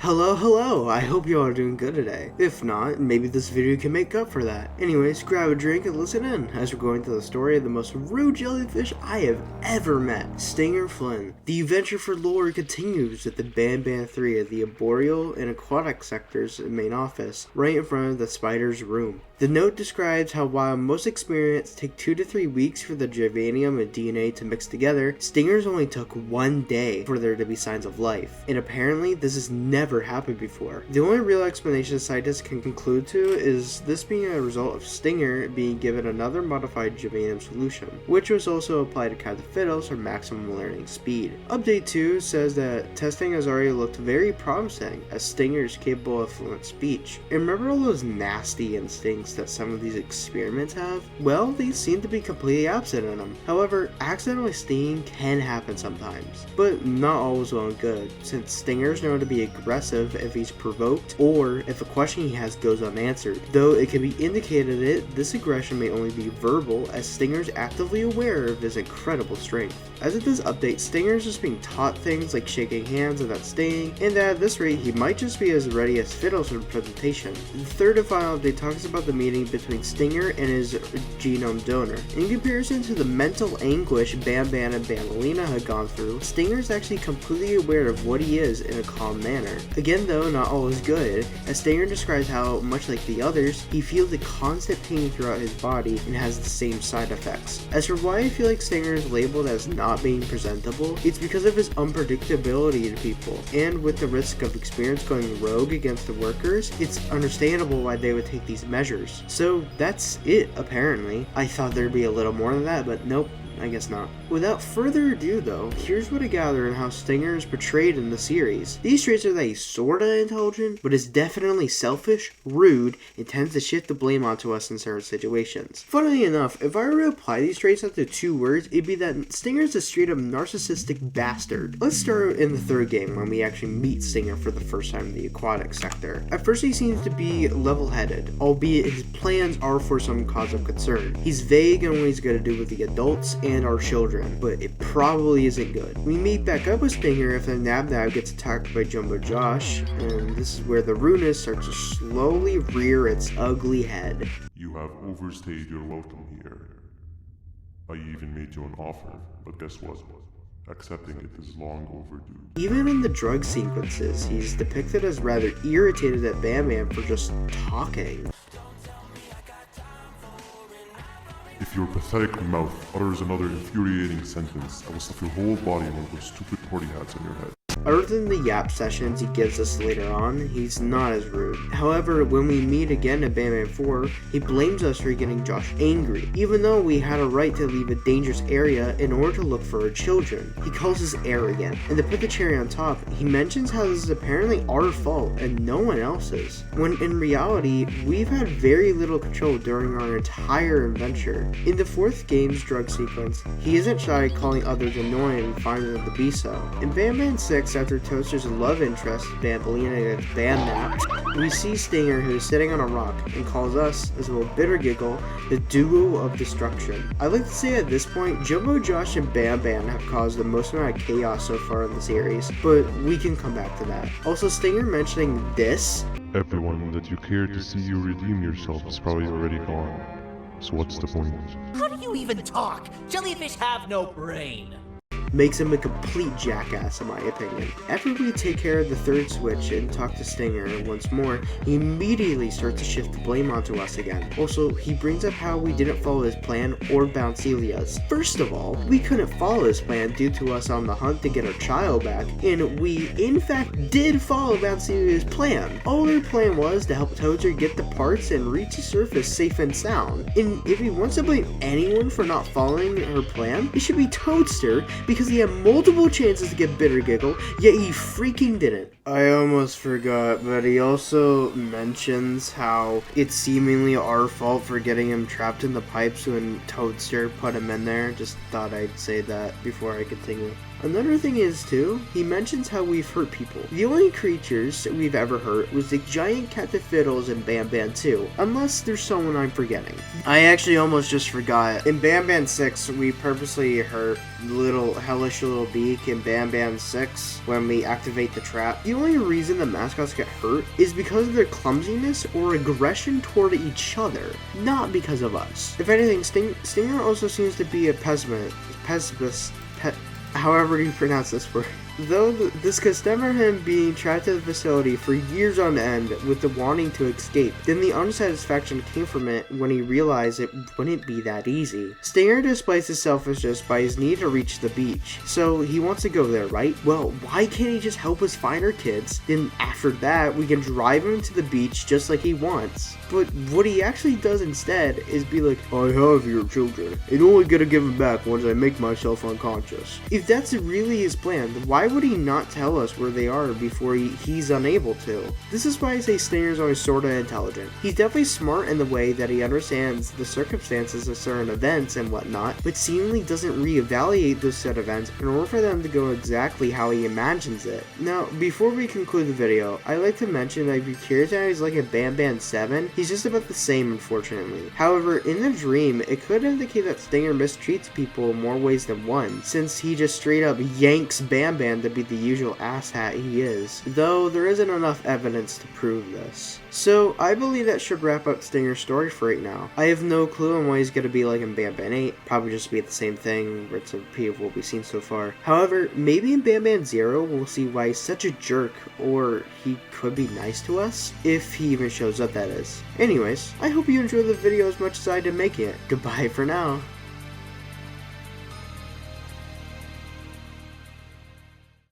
Hello, I hope you all are doing good today. If not, maybe this video can make up for that. Anyways, grab a drink and listen in as we're going through the story of the most rude jellyfish I have ever met, Stinger Flynn. The adventure for lore continues at the Banban 3 of the arboreal and aquatic sector's main office, right in front of the spider's room. The note describes how while most experiments take 2 to 3 weeks for the geranium and DNA to mix together, Stingers only took 1 day for there to be signs of life, and apparently this has never happened before. The only real explanation scientists can conclude to is this being a result of Stinger being given another modified geranium solution, which was also applied to Cataphytos for maximum learning speed. Update 2 says that testing has already looked very promising, as Stinger is capable of fluent speech. And remember all those nasty instincts that some of these experiments have? Well, these seem to be completely absent in them. However, accidentally stinging can happen sometimes, but not always well and good, since Stinger is known to be aggressive if he's provoked or if a question he has goes unanswered, though it can be indicated that this aggression may only be verbal, as Stinger is actively aware of his incredible strength. As of this update, Stinger is just being taught things like shaking hands without stinging, and that at this rate he might just be as ready as Fiddles for the presentation. The third and final update talks about the meeting between Stinger and his genome donor. In comparison to the mental anguish Banban and Banbalina had gone through, Stinger is actually completely aware of what he is in a calm manner. Again though, not all is good, as Stinger describes how, much like the others, he feels a constant pain throughout his body and has the same side effects. As for why I feel like Stinger is labeled as not being presentable, it's because of his unpredictability to people, and with the risk of experience going rogue against the workers, it's understandable why they would take these measures. So that's it, apparently. I thought there'd be a little more than that, but nope. I guess not. Without further ado though, here's what I gather on how Stinger is portrayed in the series. These traits are that he's sorta intelligent, but is definitely selfish, rude, and tends to shift the blame onto us in certain situations. Funnily enough, if I were to apply these traits into 2 words, it'd be that Stinger's a straight up narcissistic bastard. Let's start in the 3rd game when we actually meet Stinger for the first time in the aquatic sector. At first he seems to be level-headed, albeit his plans are for some cause of concern. He's vague and what he's gonna do with the adults and our children, but it probably isn't good. We meet back up with Stinger after Nab gets attacked by Jumbo Josh, and this is where the Runus starts to slowly rear its ugly head. You have overstayed your welcome here. I even made you an offer, but guess what? Accepting it is long overdue. Even in the drug sequences, he's depicted as rather irritated at Banban for just talking. If your pathetic mouth utters another infuriating sentence, I will stuff your whole body in one of those stupid party hats on your head. Other than the yap sessions he gives us later on, he's not as rude. However, when we meet again at Banban 4, he blames us for getting Josh angry, even though we had a right to leave a dangerous area in order to look for our children. He calls us arrogant, and to put the cherry on top, he mentions how this is apparently our fault and no one else's, when in reality, we've had very little control during our entire adventure. In the 4th game's drug sequence, he isn't shy calling others annoying and finding them to be so. In Banban 6, after Toaster's love interest, Banbalina gets bandnapped, we see Stinger who is sitting on a rock and calls us, as well bitter giggle, the duo of destruction. I'd like to say at this point, Jumbo Josh and Banban have caused the most amount of chaos so far in the series, but we can come back to that. Also, Stinger mentioning this. Everyone that you cared to see you redeem yourself is probably already gone. So what's the point? How do you even talk? Jellyfish have no brain. Makes him a complete jackass in my opinion. After we take care of the 3rd switch and talk to Stinger once more, he immediately starts to shift the blame onto us again. Also, he brings up how we didn't follow his plan or Bouncelia's. First of all, we couldn't follow his plan due to us on the hunt to get our child back, and we in fact did follow Bouncelia's plan. All our plan was to help Toadster get the parts and reach the surface safe and sound. And if he wants to blame anyone for not following her plan, it should be Toadster, because he had multiple chances to get bitter giggle, yet he freaking didn't. I almost forgot, but he also mentions how it's seemingly our fault for getting him trapped in the pipes when Toadster put him in there. Just thought I'd say that before I continue. Another thing is too, he mentions how we've hurt people. The only creatures we've ever hurt was the giant cat that fiddles in Banban 2, unless there's someone I'm forgetting. I actually almost just forgot. In Banban 6, we purposely hurt little hellish little beak in Banban 6 when we activate the trap. The only reason the mascots get hurt is because of their clumsiness or aggression toward each other, not because of us. If anything, Stinger also seems to be a pessimist, however you pronounce this word. Though this could stem from him being trapped at the facility for years on end with the wanting to escape, then the unsatisfaction came from it when he realized it wouldn't be that easy. Stinger displays his selfishness by his need to reach the beach, so he wants to go there, right? Well, why can't he just help us find our kids? Then after that, we can drive him to the beach just like he wants. But what he actually does instead is be like, I have your children, and only gonna give them back once I make myself unconscious. If that's really his plan, then why would he not tell us where they are before he's unable to? This is why I say Stinger's always sorta intelligent. He's definitely smart in the way that he understands the circumstances of certain events and whatnot, but seemingly doesn't reevaluate those said events in order for them to go exactly how he imagines it. Now, before we conclude the video, I'd like to mention that if you're curious how he's like in Banban 7, he's just about the same, unfortunately. However, in the dream, it could indicate that Stinger mistreats people in more ways than one, since he just straight up yanks Banban to be the usual asshat he is, though there isn't enough evidence to prove this. So, I believe that should wrap up Stinger's story for right now. I have no clue on what he's going to be like in Banban 8, probably just be the same thing, where it's a repeat of what we've seen so far. However, maybe in Banban 0, we'll see why he's such a jerk, or he could be nice to us, if he even shows up, that is. Anyways, I hope you enjoyed the video as much as I did making it. Goodbye for now.